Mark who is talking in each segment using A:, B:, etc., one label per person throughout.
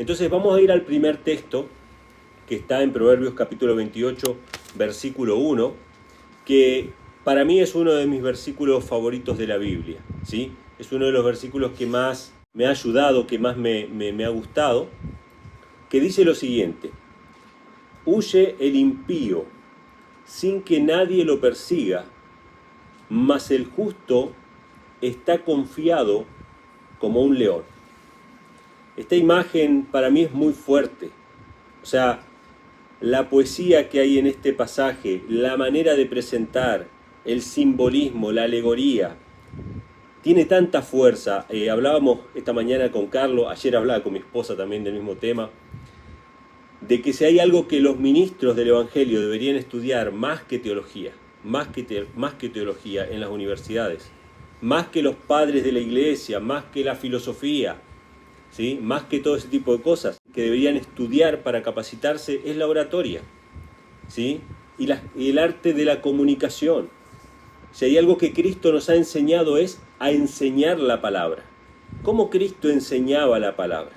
A: Entonces vamos a ir al primer texto, que está en Proverbios capítulo 28, versículo 1, que para mí es uno de mis versículos favoritos de la Biblia, ¿sí? Es uno de los versículos que más me ha ayudado, que más me ha gustado, que dice lo siguiente: huye el impío sin que nadie lo persiga, mas el justo está confiado como un león. Esta imagen para mí es muy fuerte. O sea, la poesía que hay en este pasaje, la manera de presentar, el simbolismo, la alegoría, tiene tanta fuerza. Hablábamos esta mañana con Carlos, ayer hablaba con mi esposa también del mismo tema, de que si hay algo que los ministros del Evangelio deberían estudiar más que teología, más que teología en las universidades, más que los padres de la iglesia, más que la filosofía, ¿sí? Más que todo ese tipo de cosas que deberían estudiar para capacitarse, es la oratoria, ¿sí? Y el arte de la comunicación. Si hay algo que Cristo nos ha enseñado es a enseñar la palabra. ¿Cómo Cristo enseñaba la palabra?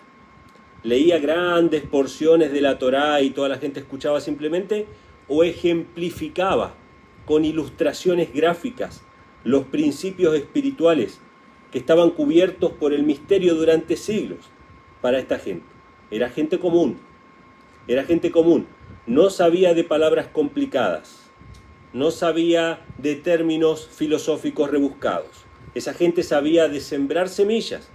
A: ¿Leía grandes porciones de la Torá y toda la gente escuchaba simplemente? ¿O ejemplificaba con ilustraciones gráficas los principios espirituales que estaban cubiertos por el misterio durante siglos para esta gente? Era gente común, no sabía de palabras complicadas, no sabía de términos filosóficos rebuscados. Esa gente sabía de sembrar semillas,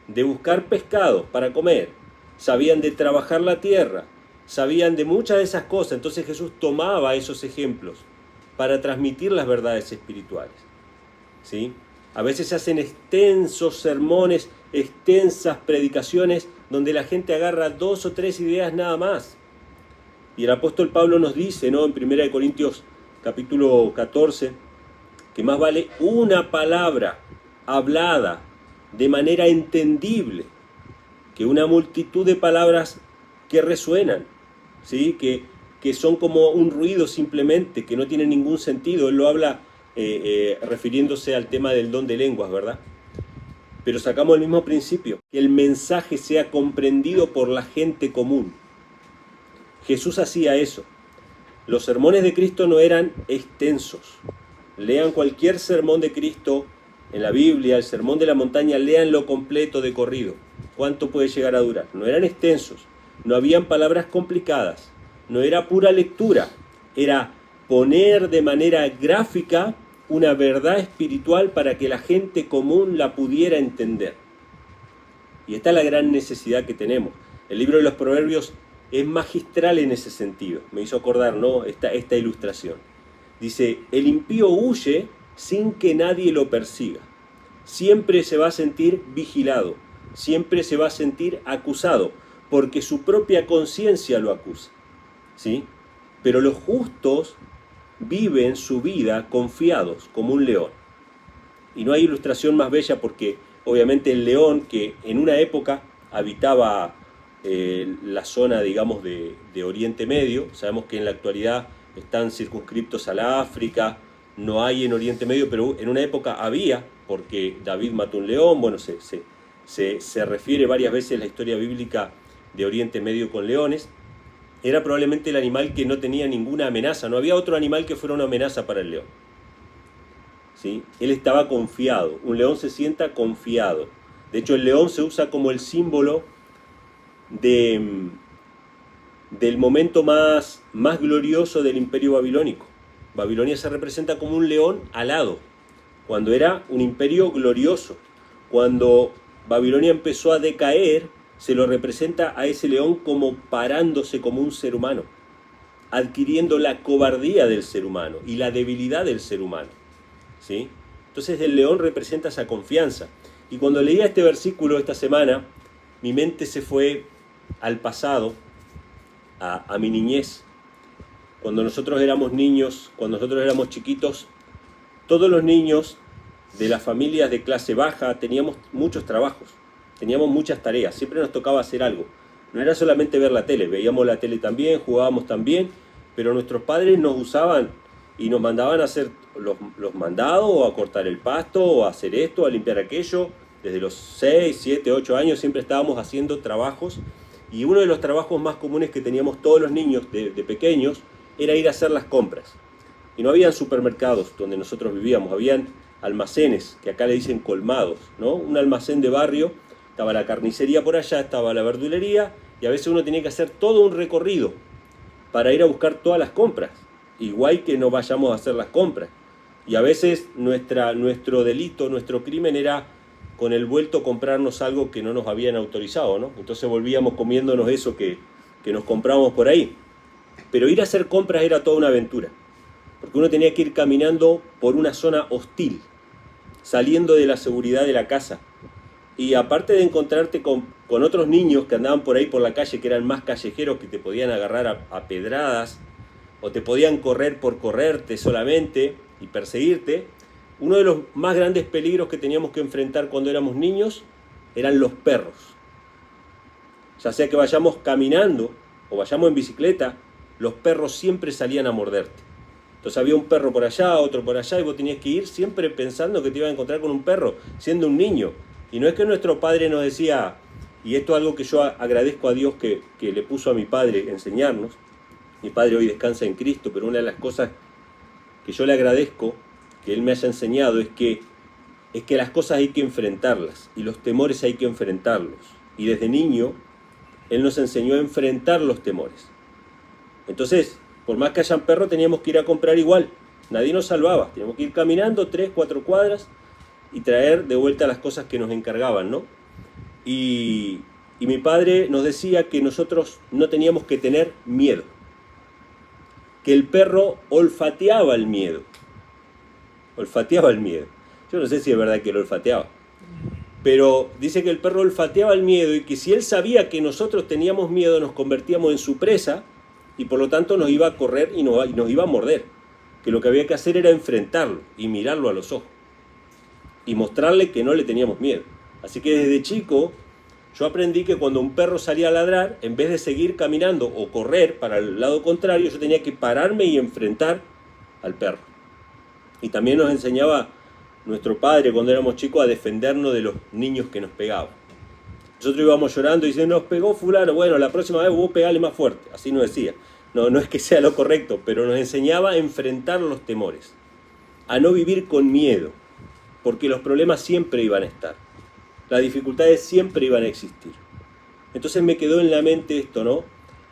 A: de buscar pescado para comer, sabían de trabajar la tierra, sabían de muchas de esas cosas. Entonces Jesús tomaba esos ejemplos para transmitir las verdades espirituales, ¿sí? A veces se hacen extensos sermones, extensas predicaciones, donde la gente agarra 2 o 3 ideas nada más. Y el apóstol Pablo nos dice, ¿no?, en 1 Corintios capítulo 14, que más vale una palabra hablada de manera entendible que una multitud de palabras que resuenan, ¿sí? Que son como un ruido simplemente, que no tienen ningún sentido. Él lo habla refiriéndose al tema del don de lenguas, ¿verdad? Pero sacamos el mismo principio, que el mensaje sea comprendido por la gente común. Jesús hacía eso. Los sermones de Cristo no eran extensos. Lean cualquier sermón de Cristo en la Biblia, el sermón de la montaña, léanlo completo de corrido. ¿Cuánto puede llegar a durar? No eran extensos, no habían palabras complicadas, no era pura lectura, era poner de manera gráfica una verdad espiritual para que la gente común la pudiera entender. Y esta es la gran necesidad que tenemos. El libro de los Proverbios es magistral en ese sentido. Me hizo acordar, ¿no?, esta ilustración. Dice: el impío huye sin que nadie lo persiga. Siempre se va a sentir vigilado, siempre se va a sentir acusado, porque su propia conciencia lo acusa, ¿sí? Pero los justos viven su vida confiados como un león. Y no hay ilustración más bella, porque obviamente el león, que en una época habitaba la zona, digamos, de Oriente Medio, sabemos que en la actualidad están circunscriptos a la África, no hay en Oriente Medio, pero en una época había, porque David mató un león. Bueno, se refiere varias veces la historia bíblica de Oriente Medio con leones. Era probablemente el animal que no tenía ninguna amenaza, no había otro animal que fuera una amenaza para el león, ¿sí? Él estaba confiado, un león se sienta confiado. De hecho, el león se usa como el símbolo del momento más glorioso del imperio babilónico. Babilonia se representa como un león alado, cuando era un imperio glorioso. Cuando Babilonia empezó a decaer, se lo representa a ese león como parándose como un ser humano, adquiriendo la cobardía del ser humano y la debilidad del ser humano, ¿sí? Entonces el león representa esa confianza. Y cuando leía este versículo esta semana, mi mente se fue al pasado, a mi niñez. Cuando nosotros éramos niños, cuando nosotros éramos chiquitos, todos los niños de las familias de clase baja teníamos muchos trabajos, teníamos muchas tareas, siempre nos tocaba hacer algo. No era solamente ver la tele, veíamos la tele también, jugábamos también, pero nuestros padres nos usaban y nos mandaban a hacer los mandados, o a cortar el pasto, o a hacer esto, a limpiar aquello. Desde los 6, 7, 8 años siempre estábamos haciendo trabajos Y uno de los trabajos más comunes que teníamos todos los niños de pequeños era ir a hacer las compras. Y no habían supermercados donde nosotros vivíamos, habían almacenes, que acá le dicen colmados, ¿no? Un almacén de barrio, estaba la carnicería por allá, estaba la verdulería, y a veces uno tenía que hacer todo un recorrido para ir a buscar todas las compras, igual que no vayamos a hacer las compras. Y a veces nuestro delito, nuestro crimen era con el vuelto comprarnos algo que no nos habían autorizado, ¿no? Entonces volvíamos comiéndonos eso que nos comprábamos por ahí. Pero ir a hacer compras era toda una aventura, porque uno tenía que ir caminando por una zona hostil, saliendo de la seguridad de la casa. Y aparte de encontrarte con otros niños que andaban por ahí por la calle, que eran más callejeros, que te podían agarrar a pedradas, o te podían correr por correrte solamente y perseguirte, uno de los más grandes peligros que teníamos que enfrentar cuando éramos niños eran los perros. Ya sea que vayamos caminando o vayamos en bicicleta, los perros siempre salían a morderte. Entonces había un perro por allá, otro por allá, y vos tenías que ir siempre pensando que te ibas a encontrar con un perro, siendo un niño. Y no es que nuestro padre nos decía, y esto es algo que yo agradezco a Dios que le puso a mi padre enseñarnos. Mi padre hoy descansa en Cristo, pero una de las cosas que yo le agradezco que él me haya enseñado es que las cosas hay que enfrentarlas, y los temores hay que enfrentarlos. Y desde niño, él nos enseñó a enfrentar los temores. Entonces, por más que hayan perros, teníamos que ir a comprar igual. Nadie nos salvaba. Teníamos que ir caminando 3, 4 cuadras y traer de vuelta las cosas que nos encargaban, ¿no? Y mi padre nos decía que nosotros no teníamos que tener miedo. Que el perro olfateaba el miedo. Olfateaba el miedo. Yo no sé si es verdad que lo olfateaba. Pero dice que el perro olfateaba el miedo y que si él sabía que nosotros teníamos miedo, nos convertíamos en su presa, y por lo tanto nos iba a correr y nos iba a morder. Que lo que había que hacer era enfrentarlo y mirarlo a los ojos. Y mostrarle que no le teníamos miedo. Así que desde chico yo aprendí que cuando un perro salía a ladrar, en vez de seguir caminando o correr para el lado contrario, yo tenía que pararme y enfrentar al perro. Y también nos enseñaba nuestro padre cuando éramos chicos a defendernos de los niños que nos pegaban. Nosotros íbamos llorando y diciendo, nos pegó fulano, bueno, la próxima vez vos pegale más fuerte. Así nos decía. No es que sea lo correcto, pero nos enseñaba a enfrentar los temores, a no vivir con miedo, porque los problemas siempre iban a estar, las dificultades siempre iban a existir. Entonces me quedó en la mente esto, ¿no?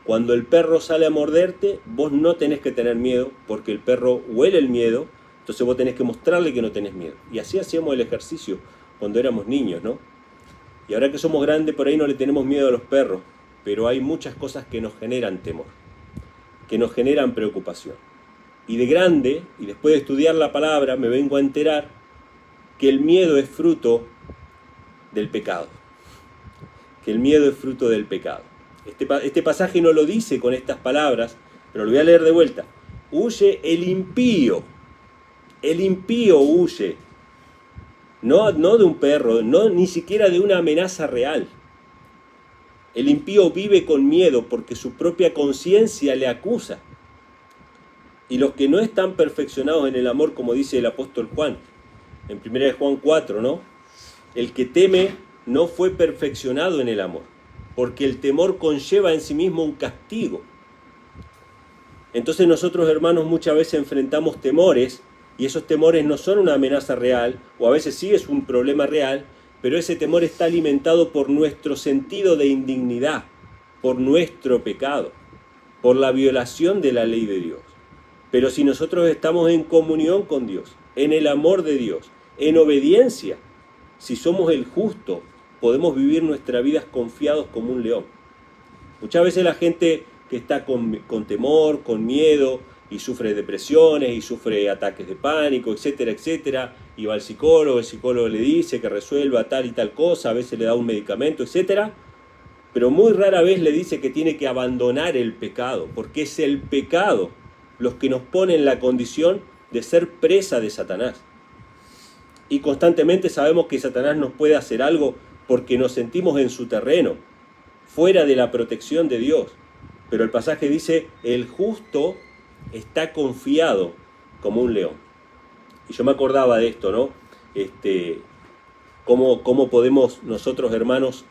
A: Cuando el perro sale a morderte, vos no tenés que tener miedo, porque el perro huele el miedo, entonces vos tenés que mostrarle que no tenés miedo. Y así hacíamos el ejercicio cuando éramos niños, ¿no? Y ahora que somos grandes, por ahí no le tenemos miedo a los perros, pero hay muchas cosas que nos generan temor, que nos generan preocupación. Y de grande, y después de estudiar la palabra, me vengo a enterar que el miedo es fruto del pecado. Que el miedo es fruto del pecado. Este pasaje no lo dice con estas palabras, pero lo voy a leer de vuelta. Huye el impío. El impío huye. No de un perro, ni siquiera de una amenaza real. El impío vive con miedo porque su propia conciencia le acusa. Y los que no están perfeccionados en el amor, como dice el apóstol Juan, en 1 Juan 4, ¿no? El que teme no fue perfeccionado en el amor, porque el temor conlleva en sí mismo un castigo. Entonces nosotros, hermanos, muchas veces enfrentamos temores, y esos temores no son una amenaza real, o a veces sí es un problema real, pero ese temor está alimentado por nuestro sentido de indignidad, por nuestro pecado, por la violación de la ley de Dios. Pero si nosotros estamos en comunión con Dios, en el amor de Dios, en obediencia, si somos el justo, podemos vivir nuestra vida confiados como un león. Muchas veces la gente que está con temor, con miedo, y sufre depresiones, y sufre ataques de pánico, etcétera, etcétera, y va al psicólogo, el psicólogo le dice que resuelva tal y tal cosa, a veces le da un medicamento, etcétera, pero muy rara vez le dice que tiene que abandonar el pecado, porque es el pecado los que nos pone en la condición de ser presa de Satanás. Y constantemente sabemos que Satanás nos puede hacer algo porque nos sentimos en su terreno, fuera de la protección de Dios. Pero el pasaje dice, el justo está confiado como un león. Y yo me acordaba de esto, ¿no? ¿Cómo podemos nosotros, hermanos,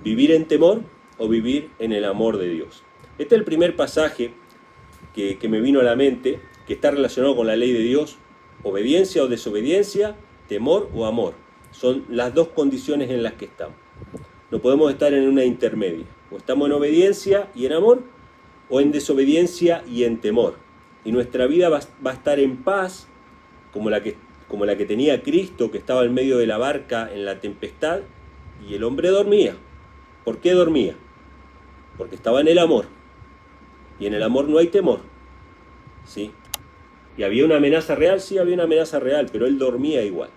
A: vivir en temor o vivir en el amor de Dios. Este es el primer pasaje que me vino a la mente, que está relacionado con la ley de Dios: obediencia o desobediencia, temor o amor. Son las dos condiciones en las que estamos. No podemos estar en una intermedia. O estamos en obediencia y en amor, o en desobediencia y en temor. Y nuestra vida va a estar en paz, como la que tenía Cristo, que estaba en medio de la barca en la tempestad, y el hombre dormía. ¿Por qué dormía? Porque estaba en el amor. Y en el amor no hay temor. ¿Sí? ¿Y había una amenaza real? Sí, había una amenaza real, pero él dormía igual.